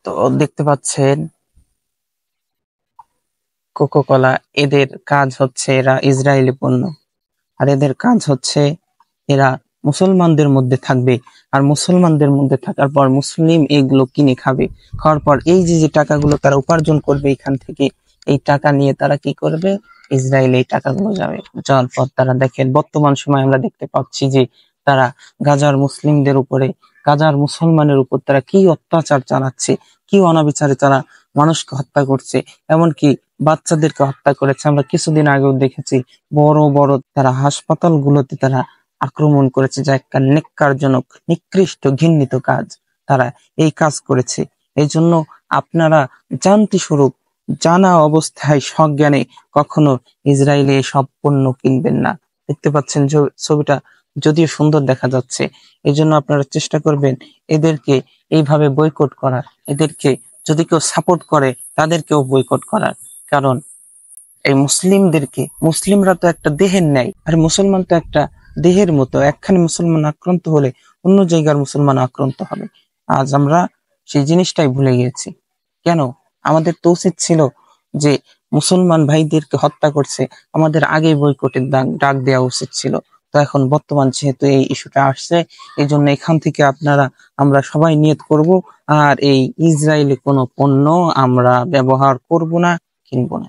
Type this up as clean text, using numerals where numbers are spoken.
তো দেখতে পাচ্ছেন কোকোকোলা, এদের কাজ হচ্ছে এরা ইসরায়েলি পণ্য, আর এদের কাজ হচ্ছে এরা মুসলমানদের মধ্যে থাকবে, আর মুসলমানদের মধ্যে থাকার পর মুসলিম এইগুলো কিনে খাবে। খাওয়ার পর এই যে যে টাকাগুলো তারা উপার্জন করবে এখান থেকে, এই টাকা নিয়ে তারা কি করবে, ইসরায়েলে এই টাকাগুলো যাবে। যাওয়ার পর তারা দেখেন বর্তমান সময় আমরা দেখতে পাচ্ছি যে তারা গাজার মুসলিমদের উপরে, গাজার মুসলমানের উপর তারা কি অত্যাচার চালাচ্ছে, কি অনাবিচারে তারা মানুষকে হত্যা করছে, এমনকি বাচ্চাদেরকে হত্যা করেছে। আমরা কিছুদিন আগেও দেখেছি বড় বড় তারা হাসপাতালগুলোতে তারা আক্রমণ করেছে, যা একটা নেক্কারজনক, নিকৃষ্ট, ঘৃণিত কাজ। তারা এই কাজ করেছে। এই জন্য আপনারা জানতি স্বরূপ, জানা অবস্থায় সজ্ঞানে কখনো ইসরায়েলে সব পণ্য কিনবেন না। দেখতে পাচ্ছেন ছবিটা যদিও সুন্দর দেখা যাচ্ছে, এই জন্য আপনারা চেষ্টা করবেন এদেরকে এইভাবে বয়কট করার, এদেরকে যদি কেউ সাপোর্ট করে তাদেরকেও বয়কট করার। কারণ এই মুসলিমদেরকে, মুসলিমরা তো একটা দেহের ন্যায়, আর মুসলমান তো একটা দেহের মতো। একখানে মুসলমান আক্রান্ত হলে অন্য জায়গার মুসলমান আক্রান্ত হবে। আজ আমরা সেই জিনিসটাই ভুলে গিয়েছি। কেন? আমাদের তো উচিত ছিল যে মুসলমান ভাইদেরকে হত্যা করছে, আমাদের আগেই বয়কটের ডাক দেওয়া উচিত ছিল। তো এখন বর্তমান যেহেতু এই ইস্যুটা আসছে, এই জন্য এখান থেকে আমরা সবাই নিয়ত করব, আর এই ইসরায়েলি কোনো পণ্য আমরা ব্যবহার করব না, কিনবো না।